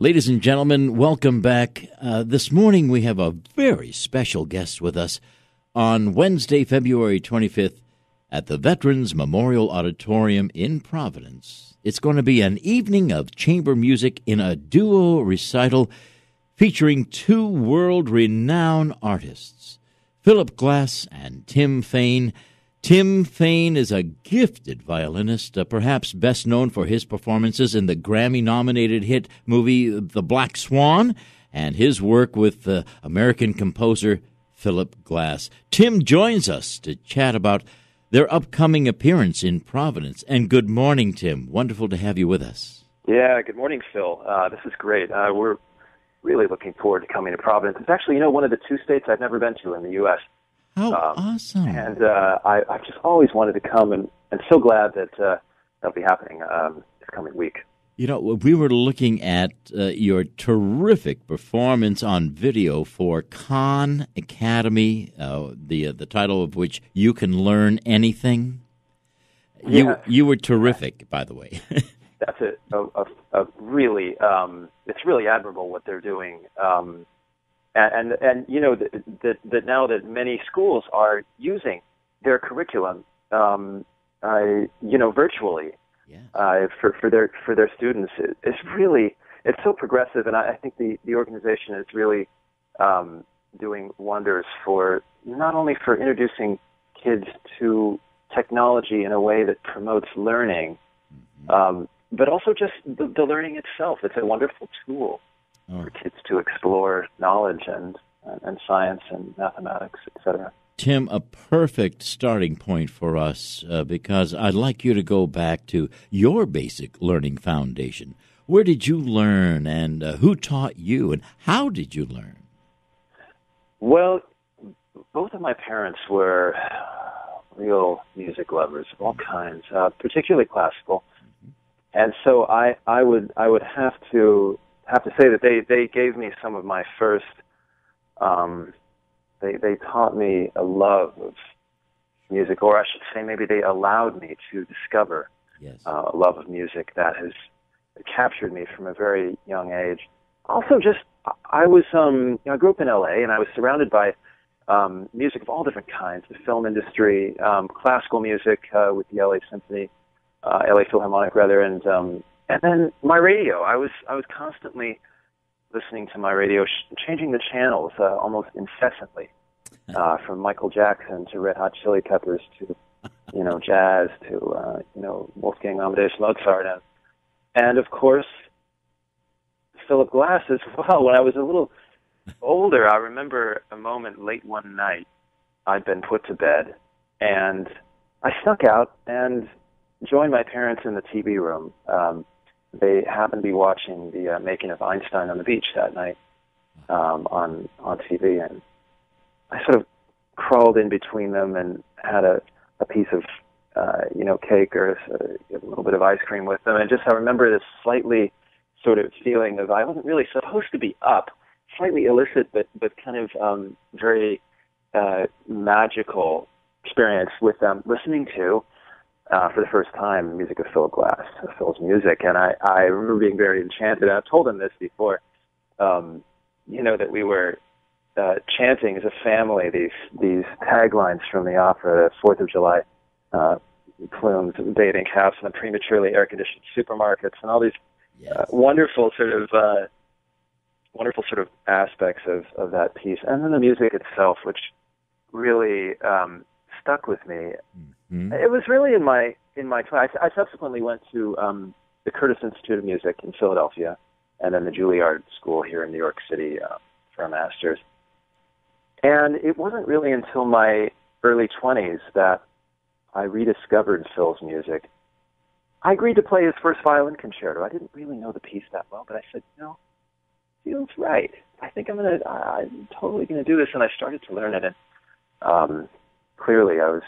Ladies and gentlemen, welcome back. This morning we have a very special guest with us on Wednesday, February 25th at the Veterans Memorial Auditorium in Providence. It's going to be an evening of chamber music in a duo recital featuring two world-renowned artists, Philip Glass and Tim Fain. Tim Fain is a gifted violinist, perhaps best known for his performances in the Grammy-nominated hit movie The Black Swan, and his work with American composer Philip Glass. Tim joins us to chat about their upcoming appearance in Providence. And good morning, Tim. Wonderful to have you with us. Yeah, good morning, Phil. This is great. We're really looking forward to coming to Providence. It's actually, one of the two states I've never been to in the U.S. How awesome. And I've just always wanted to come, and so glad that that'll be happening this coming week. We were looking at your terrific performance on video for Khan Academy, the title of which You Can Learn Anything. You were terrific, by the way. That's a really, it's really admirable what they're doing. And that now that many schools are using their curriculum, virtually, for their students, it's so progressive, and I think the organization is really doing wonders for not only for introducing kids to technology in a way that promotes learning, but also just the learning itself. It's a wonderful tool for kids to explore knowledge and science and mathematics, etc. Tim, a perfect starting point for us because I'd like you to go back to your basic learning foundation. Where did you learn, and who taught you, and how did you learn? Well, both of my parents were real music lovers of all kinds, particularly classical, and so I would have to say that they gave me some of my first. They taught me a love of music, or I should say, maybe they allowed me to discover a love of music that has captured me from a very young age. Also, I grew up in L.A. and I was surrounded by music of all different kinds: the film industry, classical music with the L.A. Symphony, L.A. Philharmonic rather, and then my radio. I was constantly listening to my radio, changing the channels almost incessantly, from Michael Jackson to Red Hot Chili Peppers to, jazz to, Wolfgang Amadeus Mozart, and of course, Philip Glass as well. When I was a little older, I remember a moment late one night. I'd been put to bed, and I snuck out and joined my parents in the TV room. They happened to be watching the making of Einstein on the Beach that night on TV, and I sort of crawled in between them and had a piece of cake or a little bit of ice cream with them, and I remember this slightly sort of feeling of I wasn't really supposed to be up, slightly illicit but kind of very magical experience with them, listening to for the first time music of Philip Glass, Phil's music, and I remember being very enchanted. I've told him this before, that we were chanting as a family these taglines from the opera, the 4th of July plumes, bathing caps, and the prematurely air-conditioned supermarkets, and all these wonderful sort of aspects of that piece, and then the music itself, which really stuck with me. Mm-hmm. It was really in my class. I subsequently went to the Curtis Institute of Music in Philadelphia, and then the Juilliard School here in New York City for a master's. And it wasn't really until my early 20s that I rediscovered Phil's music. I agreed to play his first violin concerto. I didn't really know the piece that well, but I said, feels right. I think I'm totally gonna do this, and I started to learn it. And clearly, I was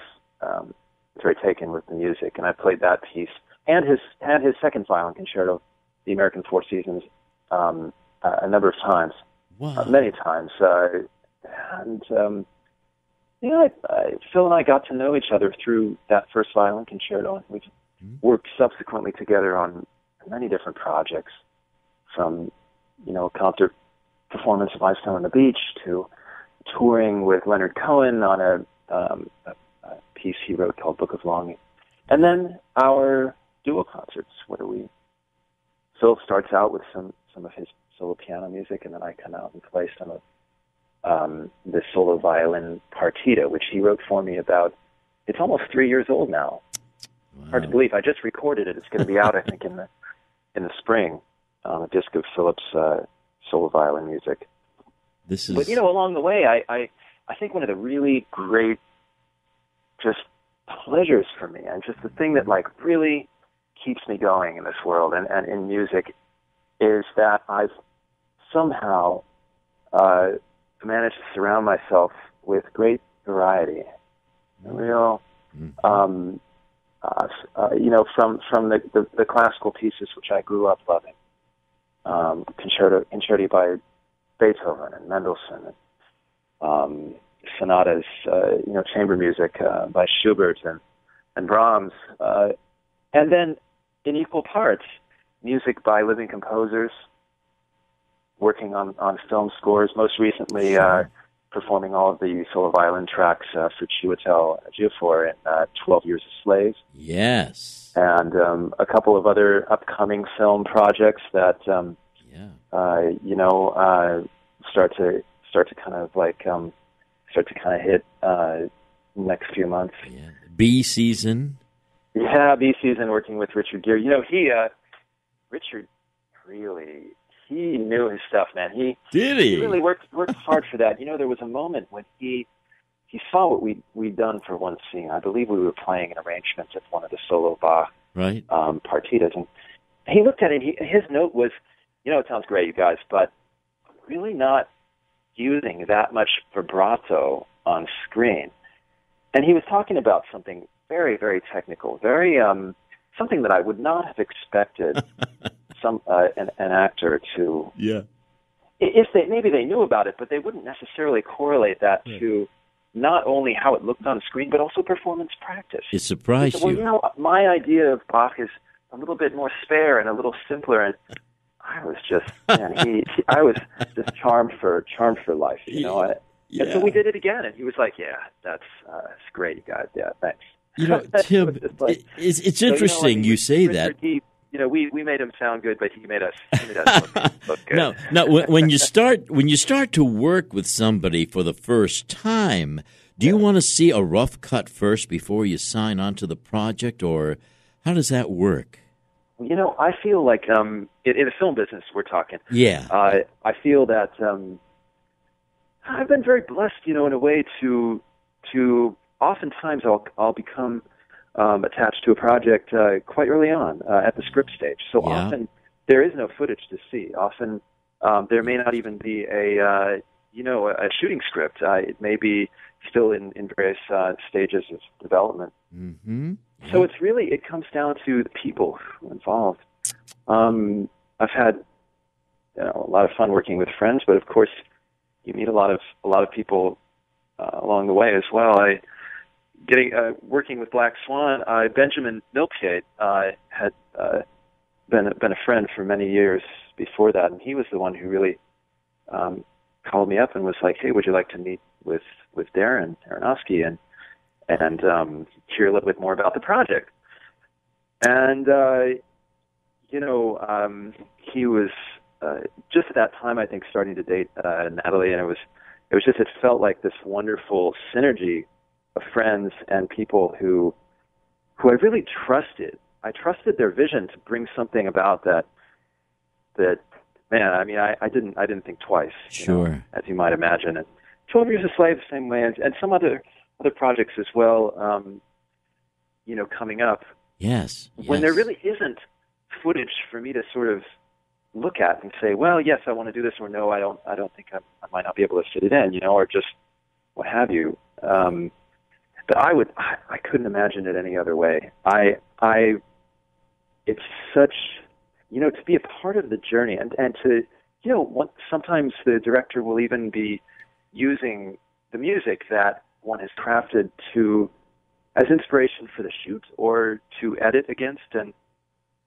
very taken with the music, and I played that piece and his second violin concerto, the American Four Seasons, a number of times, many times. Phil and I got to know each other through that first violin concerto, and we've worked subsequently together on many different projects, from concert performance of Limestone on the Beach, to touring with Leonard Cohen on a piece he wrote called Book of Longing. And then our duo concerts, Phil starts out with some of his solo piano music, and then I come out and play some of the solo violin partita, which he wrote for me it's almost 3 years old now. Wow. Hard to believe. I just recorded it. It's going to be out, I think, in the spring, a disc of Philip's solo violin music. But, along the way, I think one of the really great just pleasures for me, and just the thing that, really keeps me going in this world and in music, is that I've somehow managed to surround myself with great variety. Real, from the classical pieces which I grew up loving, concerti by Beethoven and Mendelssohn, sonatas, chamber music by Schubert and Brahms, and then in equal parts, music by living composers, working on film scores, most recently performing all of the solo violin tracks for Chiwetel Ejiofor in 12 Years a Slave. Yes. And a couple of other upcoming film projects that, start to kind of hit next few months. Yeah. B season. Yeah, B season, working with Richard Gere. Richard really, he knew his stuff, man. He really worked hard for that. There was a moment when he saw what we'd done for one scene. I believe we were playing an arrangement of one of the solo Bach partitas, and he looked at it. His note was, it sounds great, you guys, but really not using that much vibrato on screen. And he was talking about something very, very technical, very something that I would not have expected an actor to. Yeah. If maybe they knew about it, but they wouldn't necessarily correlate that to not only how it looked on screen, but also performance practice. It surprised you. Well, my idea of Bach is a little bit more spare and a little simpler, and I was just, I was just charmed for life, And so we did it again, and he was like, "Yeah, that's great, you guys. Yeah, thanks." Tim, it's interesting you say that. We made him sound good, but he made us look good. Now, when you start to work with somebody for the first time, do you want to see a rough cut first before you sign on to the project, or how does that work? I feel like in the film business we're talking. Yeah. I feel that I've been very blessed, in a way to oftentimes I'll become attached to a project quite early on at the script stage. So often there is no footage to see. Often there may not even be a shooting script. It may be still in various stages of development. Mm-hmm. Yeah. So it comes down to the people involved. I've had a lot of fun working with friends, but of course you meet a lot of people along the way as well. Working with Black Swan, Benjamin Milkgate had been a friend for many years before that, and he was the one who really called me up and was like, "Hey, would you like to meet with Darren Aronofsky and hear a little bit more about the project?" And he was just at that time, I think, starting to date Natalie, and it felt like this wonderful synergy of friends and people who I really trusted. I trusted their vision to bring something about that man, I mean, I didn't think twice. Sure. As you might imagine. And 12 Years a Slave, the same way, and some other projects as well, coming up. Yes. When there really isn't footage for me to sort of look at and say, well, yes, I want to do this, or no, I don't think I might not be able to fit it in, or just what have you. But I couldn't imagine it any other way. It's such, to be a part of the journey and to, sometimes the director will even be using the music that one has crafted as inspiration for the shoot or to edit against. And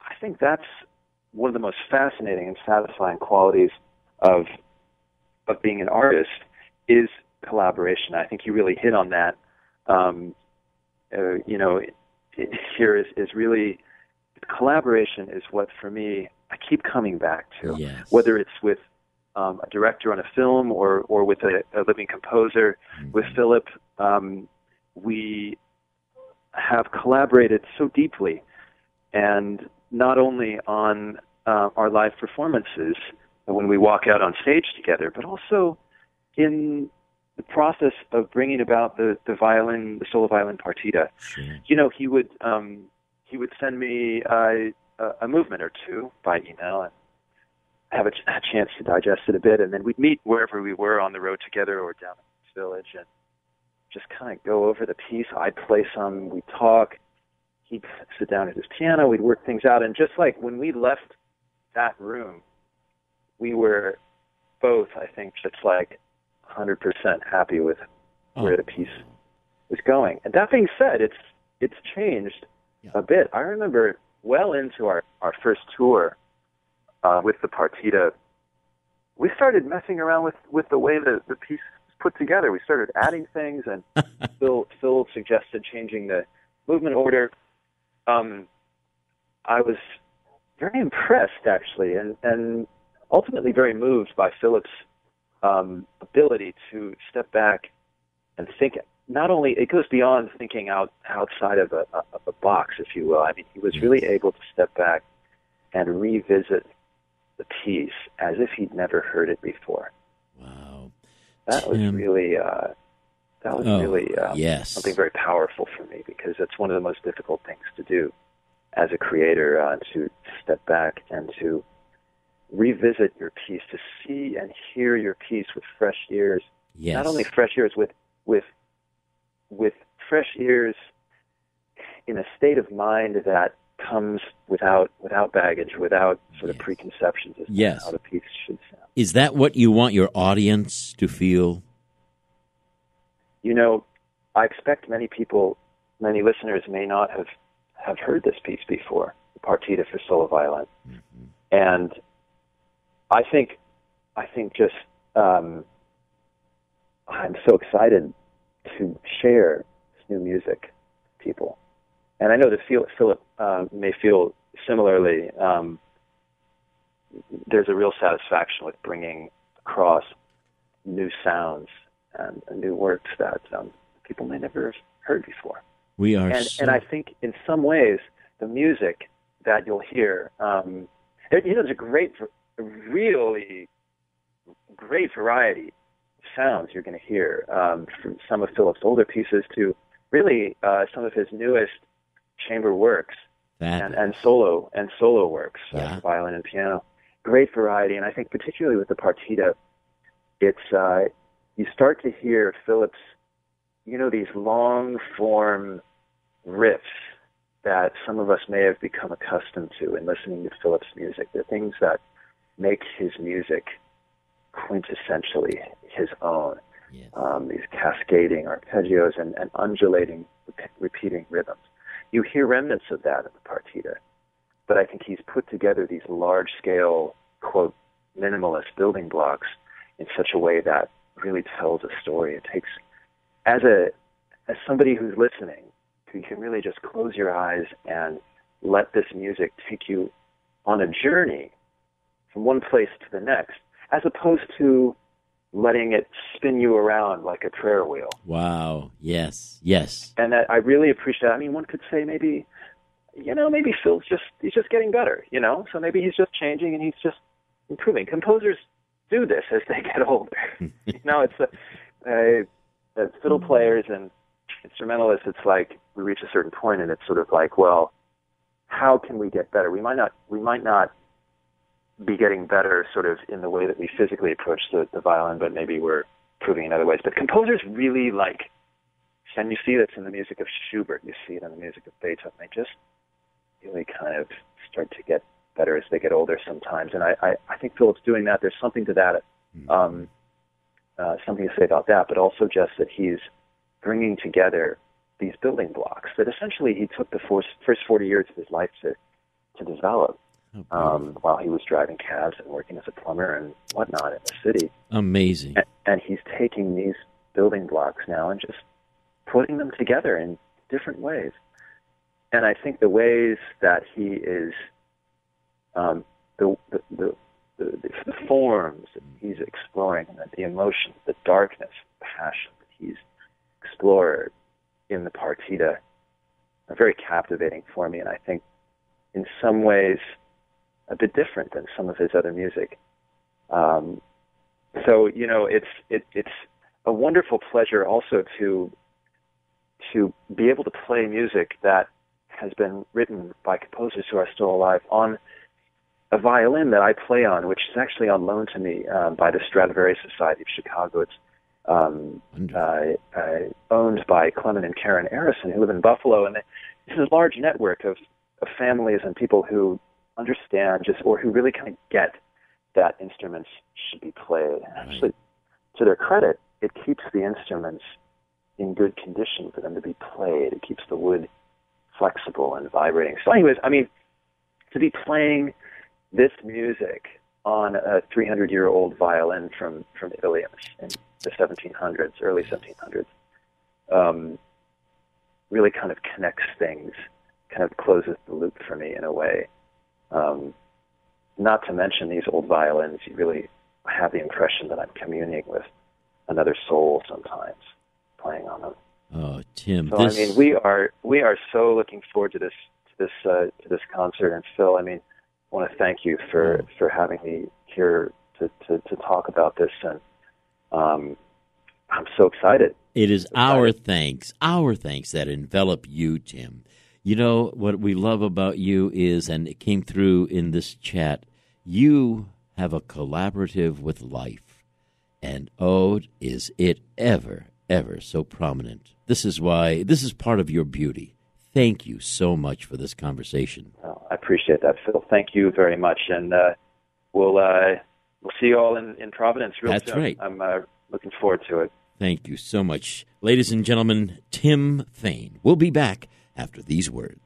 I think that's one of the most fascinating and satisfying qualities of being an artist is collaboration. I think you really hit on that. Here is really collaboration is what, for me, I keep coming back to. Yes. Whether it's with a director on a film or with a living composer. Mm-hmm. With Philip, we have collaborated so deeply, and not only on our live performances when we walk out on stage together, but also in the process of bringing about the solo violin partita. Sure. He would send me a movement or two by email and have a chance to digest it a bit, and then we'd meet wherever we were on the road together or down in the village and just kind of go over the piece. I'd play some, we'd talk, he'd sit down at his piano, we'd work things out, and just like when we left that room, we were both, I think, just like 100% happy with where the piece was going. And that being said, it's changed a bit. I remember well into our first tour with the partita, we started messing around with the way the piece was put together. We started adding things, and Phil suggested changing the movement order. I was very impressed, actually, and ultimately very moved by Philip's ability to step back and think. Not only, it goes beyond thinking outside of a box, if you will. I mean, he was really able to step back and revisit the piece as if he'd never heard it before. Wow. That was really something very powerful for me, because it's one of the most difficult things to do as a creator, to step back and to revisit your piece, to see and hear your piece with fresh ears. Yes. Not only fresh ears, with fresh ears in a state of mind that comes without baggage, without sort of preconceptions as to how the piece should sound. Is that what you want your audience to feel? I expect many listeners may not have heard this piece before, the partita for solo violin. Mm-hmm. And I think just I'm so excited to share this new music with people. And I know that Philip may feel similarly. There's a real satisfaction with bringing across new sounds and new works that people may never have heard before. And I think in some ways the music that you'll hear, there's a really great variety of sounds you're going to hear, from some of Philip's older pieces to really some of his newest chamber works and solo works, violin and piano. Great variety, and I think particularly with the partita, it's you start to hear Philip's, these long form riffs that some of us may have become accustomed to in listening to Philip's music. The things that make his music quintessentially his own. Yes. These cascading arpeggios and undulating, repeating rhythms. You hear remnants of that in the partita, but I think he's put together these large-scale, quote, minimalist building blocks in such a way that really tells a story. It takes, as somebody who's listening, you can really just close your eyes and let this music take you on a journey from one place to the next, as opposed to letting it spin you around like a prayer wheel. Wow. Yes. And I really appreciate that. I mean, one could say maybe Phil's he's just getting better, so maybe he's just changing and he's just improving. Composers do this as they get older. It's fiddle players and instrumentalists, it's like we reach a certain point and it's sort of like, well, how can we get better? We might not be getting better sort of in the way that we physically approach the violin, but maybe we're improving in other ways. But composers really and you see this in the music of Schubert, you see it in the music of Beethoven, they just really kind of start to get better as they get older sometimes. And I think Philip's doing that. There's something to that, something to say about that, but also just that he's bringing together these building blocks that essentially he took the first 40 years of his life to develop. while he was driving cabs and working as a plumber and whatnot in the city. Amazing. And he's taking these building blocks now and just putting them together in different ways. And I think the ways that he is, the forms that he's exploring, and the emotions, the darkness, the passion that he's explored in the partita are very captivating for me, and I think in some ways a bit different than some of his other music. So it's a wonderful pleasure also to be able to play music that has been written by composers who are still alive on a violin that I play on, which is actually on loan to me by the Stradivarius Society of Chicago. It's owned by Clement and Karen Arison, who live in Buffalo, and this is a large network of families and people who understand or who really kind of get that instruments should be played. Actually, to their credit, it keeps the instruments in good condition for them to be played. It keeps the wood flexible and vibrating. So anyways, I mean, to be playing this music on a 300-year-old violin from Italy in the 1700s, early 1700s, really kind of connects things, kind of closes the loop for me in a way. Not to mention these old violins, you really have the impression that I'm communing with another soul sometimes, playing on them. Oh, Tim! So I mean, we are so looking forward to this concert. And Phil, I mean, I want to thank you for having me here to talk about this, and I'm so excited. It is our thanks that envelop you, Tim. You know, what we love about you is, and it came through in this chat, you have a collaborative with life. And oh, is it ever so prominent. This is part of your beauty. Thank you so much for this conversation. Oh, I appreciate that, Phil. Thank you very much. And we'll see you all in Providence real soon. That's right. I'm looking forward to it. Thank you so much. Ladies and gentlemen, Tim Fain. We'll be back after these words.